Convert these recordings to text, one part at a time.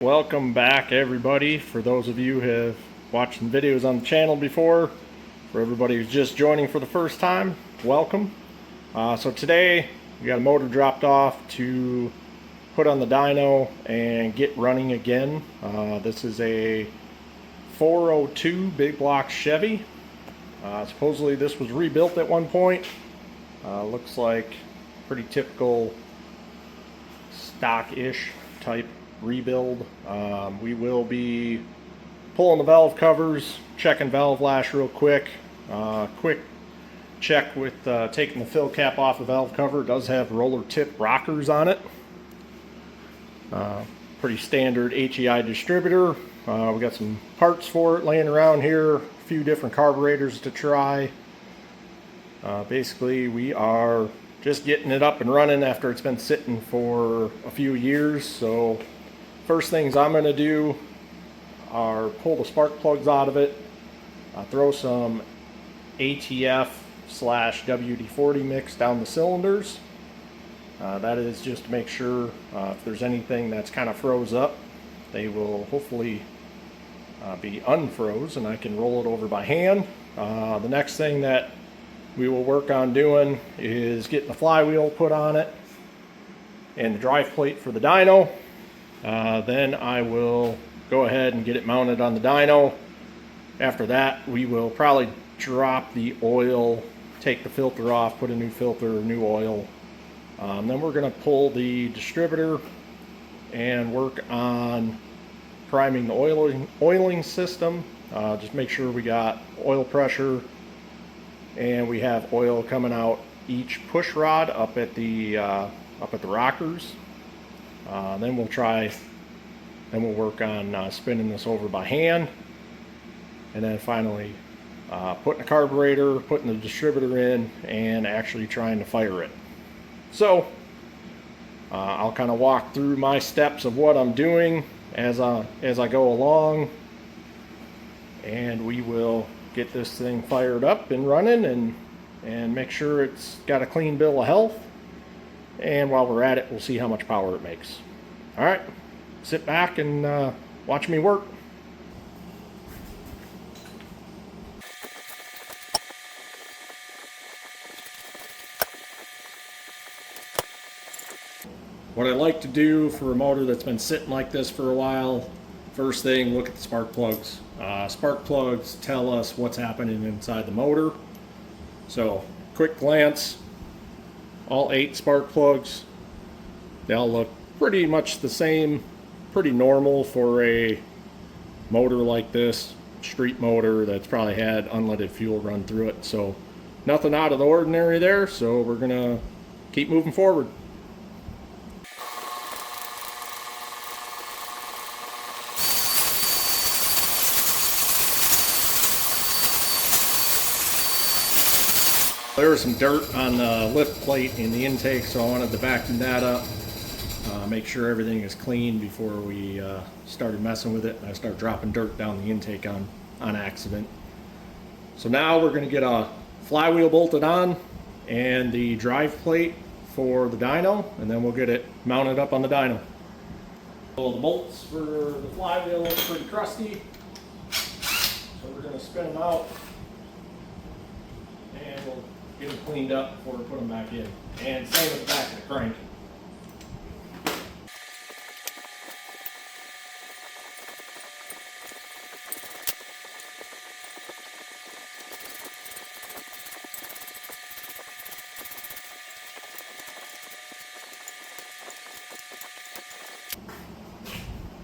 Welcome back, everybody. For those of you who have watched some videos on the channel before, for everybody who's just joining for the first time, welcome. So today we got a motor dropped off to put on the dyno and get running again. This is a 402 Big Block Chevy. Supposedly this was rebuilt at one point. Looks like pretty typical stock-ish type rebuild. We will be pulling the valve covers, checking valve lash real quick. Quick check with taking the fill cap off the valve cover. It does have roller tip rockers on it. Pretty standard HEI distributor. We got some parts for it laying around here, a few different carburetors to try. Basically we are just getting it up and running after it's been sitting for a few years. So first things I'm going to do are pull the spark plugs out of it, throw some ATF/WD-40 mix down the cylinders. That is just to make sure if there's anything that's kind of froze up, they will hopefully be unfroze and I can roll it over by hand. The next thing that we will work on doing is getting the flywheel put on it and the drive plate for the dyno. Then I will go ahead and get it mounted on the dyno. After that, we will probably drop the oil, take the filter off, put a new filter, new oil. Then we're going to pull the distributor and work on priming the oiling system. Just make sure we got oil pressure and we have oil coming out each push rod up at the rockers. Then we'll work on spinning this over by hand, and then finally putting the carburetor, putting the distributor in, and actually trying to fire it. So I'll kind of walk through my steps of what I'm doing as I go along, and we will get this thing fired up and running and make sure it's got a clean bill of health. And while we're at it, we'll see how much power it makes. All right, sit back and watch me work. What I like to do for a motor that's been sitting like this for a while, first thing, look at the spark plugs. Spark plugs tell us what's happening inside the motor. So, quick glance, all 8 spark plugs, they all look pretty much the same, pretty normal for a motor like this, street motor that's probably had unleaded fuel run through it. So, nothing out of the ordinary there, so we're gonna keep moving forward. There was some dirt on the lift plate in the intake, so I wanted to vacuum that up, make sure everything is clean before we started messing with it. I started dropping dirt down the intake on accident. So now we're going to get a flywheel bolted on and the drive plate for the dyno, and then we'll get it mounted up on the dyno. So the bolts for the flywheel look pretty crusty, so we're going to spin them out and we'll get them cleaned up before we put them back in. And same with the back of the crank.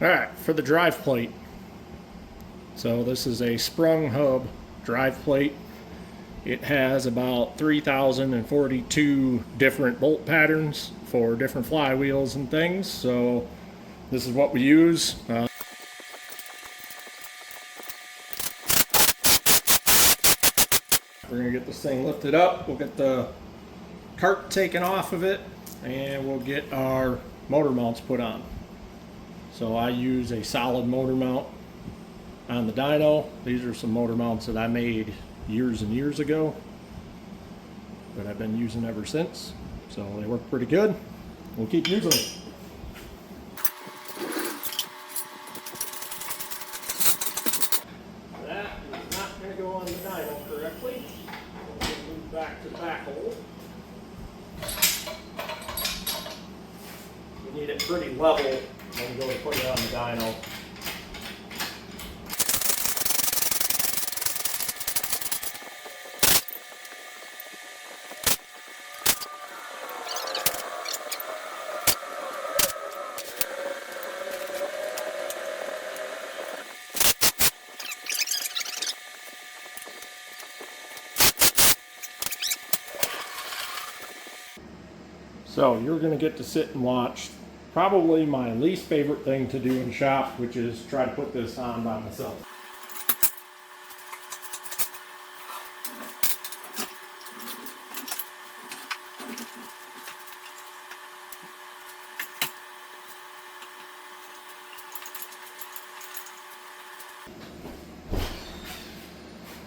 Alright, for the drive plate. So this is a sprung hub drive plate. It has about 3,042 different bolt patterns for different flywheels and things. So this is what we use. We're going to get this thing lifted up. We'll get the cart taken off of it and we'll get our motor mounts put on. So I use a solid motor mount on the dyno. These are some motor mounts that I made years and years ago, but I've been using ever since. So they work pretty good. We'll keep using them. need it pretty level when we go to put it on the dyno. So you're going to get to sit and watch probably my least favorite thing to do in shop, which is try to put this on by myself.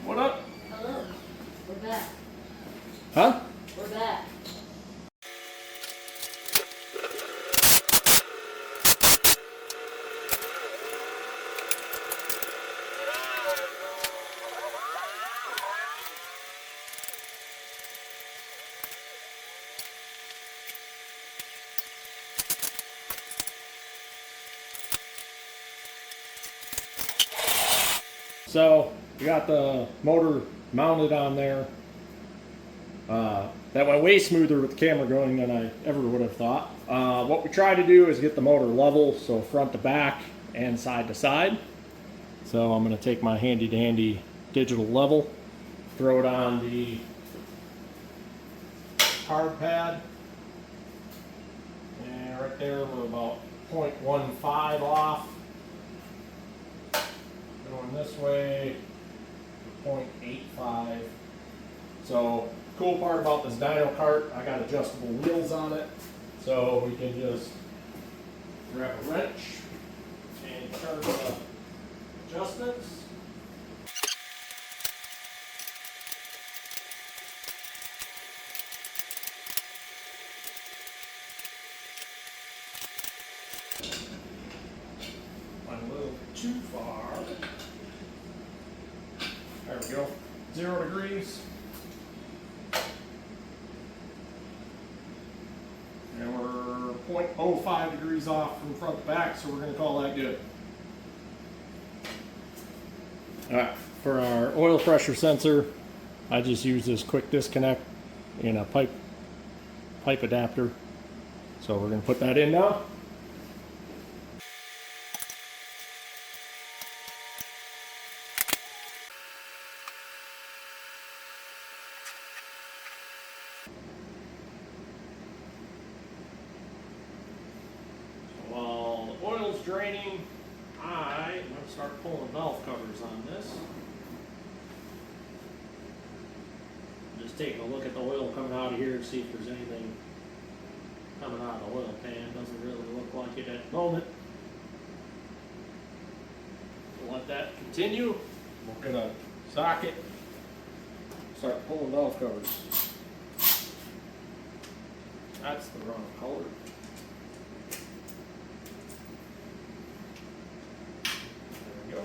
What up? Hello. We're back. Huh? We're back. So we got the motor mounted on there. That went way smoother with the camera going than I ever would have thought. What we try to do is get the motor level, so front to back and side to side. So I'm going to take my handy dandy digital level, throw it on the hard pad, and right there we're about 0.15 off. Going this way, 0.85. So cool part about this dyno cart, I got adjustable wheels on it, so we can just grab a wrench and turn the adjustments. Went a little too far. There we go. 0 degrees. And we're 0.05 degrees off from front to back, so we're going to call that good. Alright, for our oil pressure sensor, I just use this quick disconnect in a pipe adapter. So we're going to put that in now. While the oil's draining, I'm going to start pulling valve covers on this. Just taking a look at the oil coming out of here to see if there's anything coming out of the oil pan. Doesn't really look like it at the moment. We'll let that continue. We're going to socket, start pulling valve covers. That's the wrong color. Go.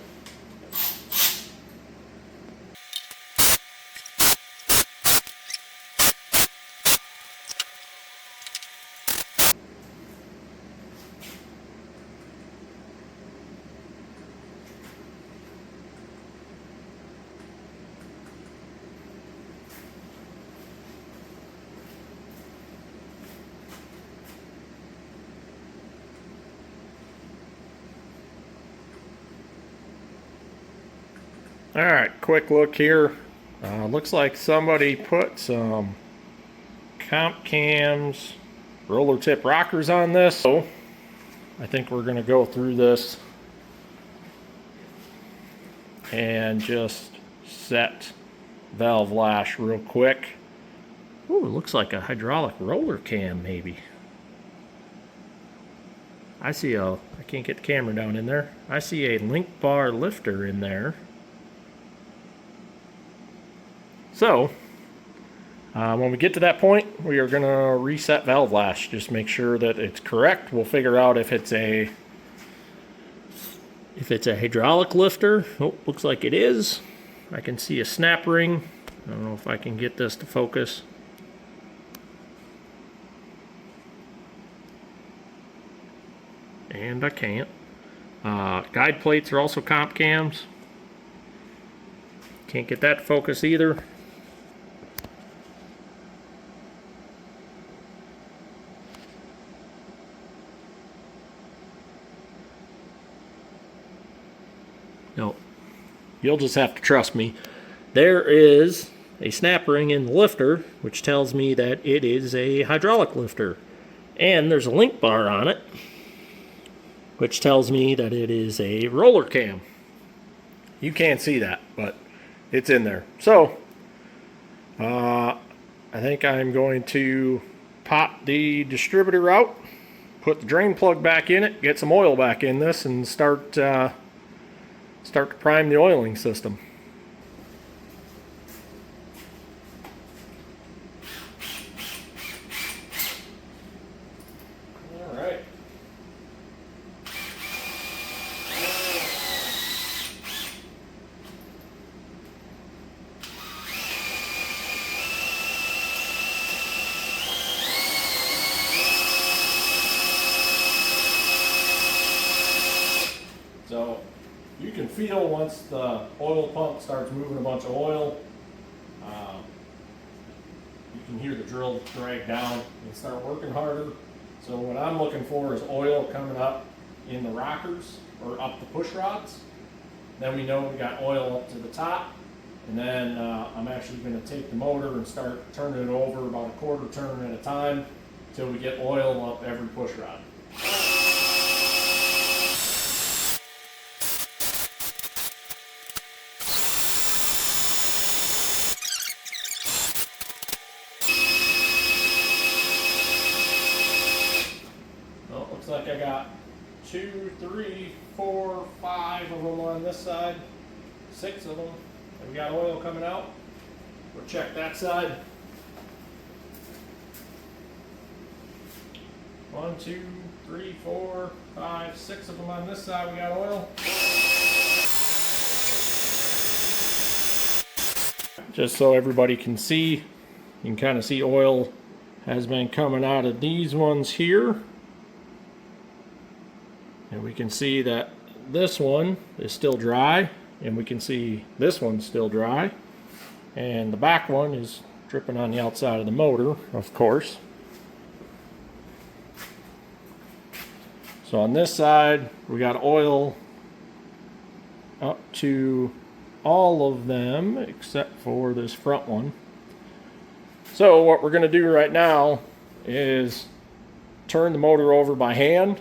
All right, quick look here. Looks like somebody put some comp cams, roller tip rockers on this. So I think we're going to go through this and just set valve lash real quick. Ooh, it looks like a hydraulic roller cam maybe. I can't get the camera down in there. I see a link bar lifter in there. So, when we get to that point, we are going to reset valve lash. Just make sure that it's correct. We'll figure out if it's a hydraulic lifter. Oh, looks like it is. I can see a snap ring. I don't know if I can get this to focus. and I can't. Guide plates are also comp cams. Can't get that to focus either. No, you'll just have to trust me. There is a snap ring in the lifter, which tells me that it is a hydraulic lifter. And there's a link bar on it, which tells me that it is a roller cam. You can't see that, but it's in there. So, I think I'm going to pop the distributor out, put the drain plug back in it, get some oil back in this, and start to prime the oiling system. All right. So you can feel once the oil pump starts moving a bunch of oil, you can hear the drill drag down and start working harder. So what I'm looking for is oil coming up in the rockers or up the push rods. Then we know we got oil up to the top. And then I'm actually going to take the motor and start turning it over about a quarter turn at a time until we get oil up every push rod. Looks like I got 2, 3, 4, 5 of them on this side, 6 of them. And we got oil coming out. We'll check that side. 1, 2, 3, 4, 5, 6 of them on this side. We got oil. Just so everybody can see, you can kind of see oil has been coming out of these ones here. And we can see that this one is still dry, and we can see this one's still dry, and the back one is dripping on the outside of the motor, of course. So on this side, we got oil up to all of them except for this front one. So what we're going to do right now is turn the motor over by hand,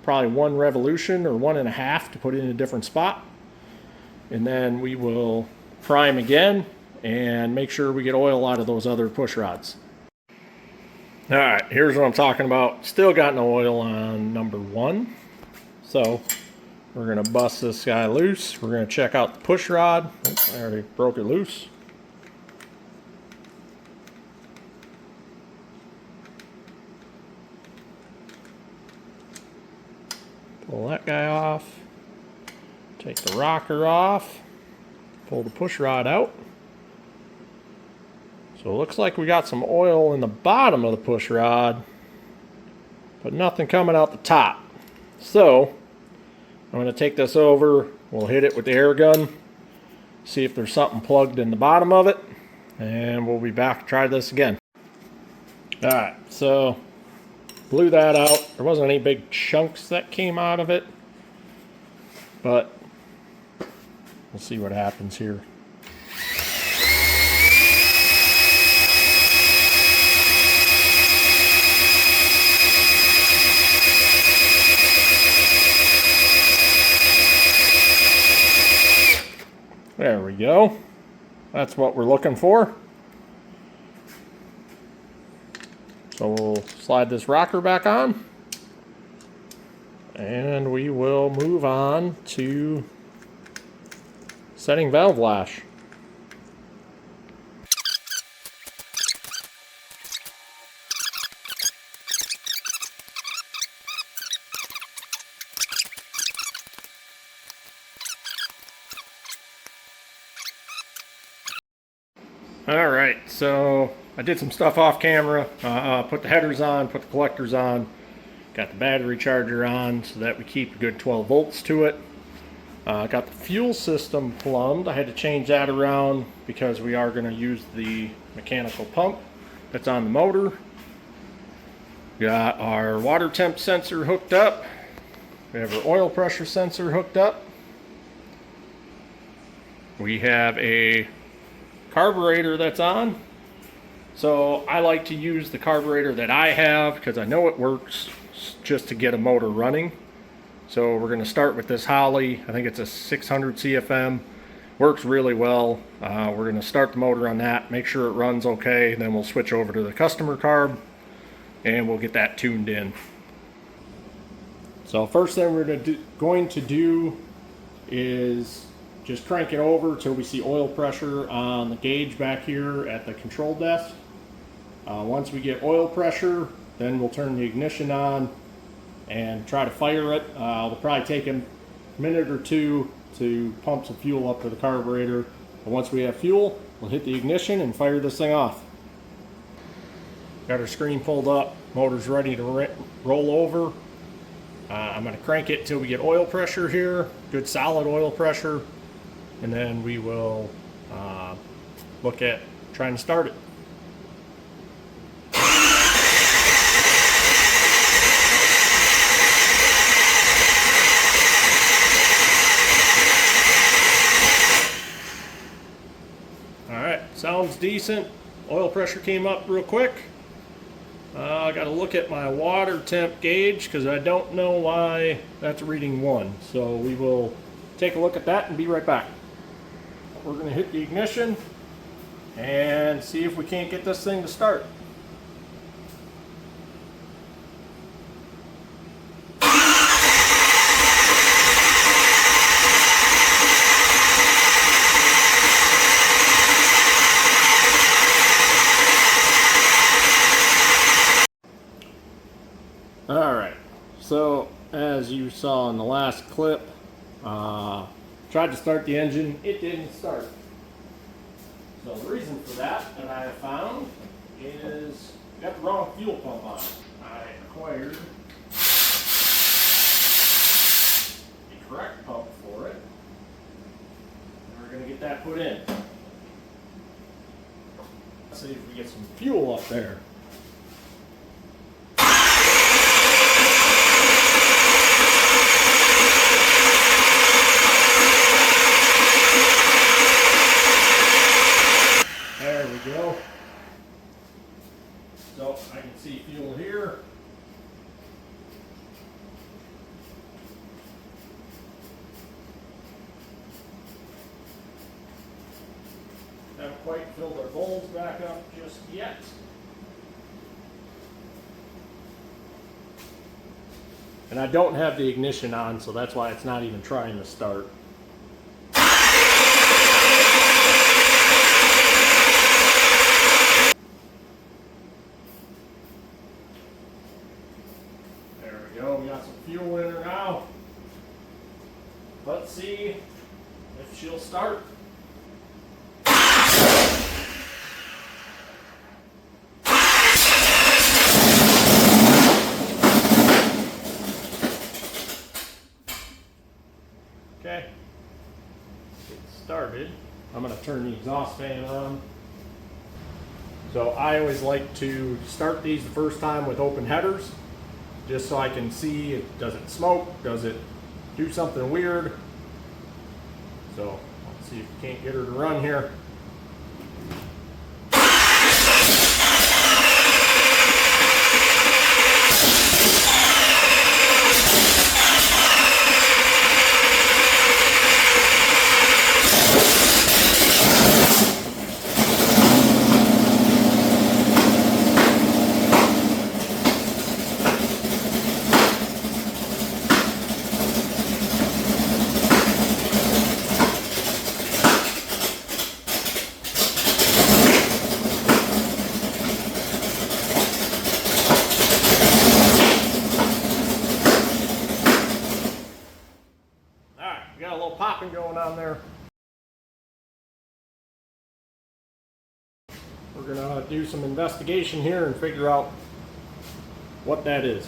probably 1 revolution or 1.5 to put it in a different spot, and then we will prime again and make sure we get oil out of those other push rods. All right, here's what I'm talking about. Still got no oil on number 1, so we're going to bust this guy loose. We're going to check out the push rod. Oh, I already broke it loose. Pull that guy off, take the rocker off, pull the push rod out. So it looks like we got some oil in the bottom of the push rod, but nothing coming out the top. So I'm going to take this over, we'll hit it with the air gun, see if there's something plugged in the bottom of it, and we'll be back to try this again. Alright, so blew that out. There wasn't any big chunks that came out of it, but we'll see what happens here. There we go. That's what we're looking for. So we'll slide this rocker back on, and we will move on to setting valve lash. All right, so I did some stuff off camera, put the headers on, put the collectors on, Got the battery charger on so that we keep a good 12 volts to it. Got the fuel system plumbed. I had to change that around because we are going to use the mechanical pump that's on the motor. Got our water temp sensor hooked up. We have our oil pressure sensor hooked up. We have a carburetor that's on. So I like to use the carburetor that I have because I know it works just to get a motor running. So we're going to start with this Holley. I think it's a 600 CFM. Works really well. We're going to start the motor on that, make sure it runs okay. Then we'll switch over to the customer carb and we'll get that tuned in. So first thing we're going to do is just crank it over till we see oil pressure on the gauge back here at the control desk. Once we get oil pressure, then we'll turn the ignition on and try to fire it. It'll probably take a minute or two to pump some fuel up to the carburetor. But once we have fuel, we'll hit the ignition and fire this thing off. Got our screen pulled up, motor's ready to roll over. I'm going to crank it till we get oil pressure here, good solid oil pressure, and then we will look at trying to start it. Alright, sounds decent. Oil pressure came up real quick. I got to look at my water temp gauge because I don't know why that's reading 1. So we will take a look at that and be right back. We're going to hit the ignition and see if we can't get this thing to start. Alright, so as you saw in the last clip, tried to start the engine, it didn't start. So the reason for that I have found is I got the wrong fuel pump on it. I acquired the correct pump for it. And we're going to get that put in. Let's see if we get some fuel up there. There we go. So I can see fuel here. Haven't quite filled our bowls back up just yet. And I don't have the ignition on, so that's why it's not even trying to start. We got some fuel in her now. Let's see if she'll start. Okay, it started. I'm going to turn the exhaust fan on. So I always like to start these the first time with open headers, just so I can see it doesn't smoke, does it do something weird. So let's see if we can't get her to run here. Got a little popping going on there. We're gonna do some investigation here and figure out what that is.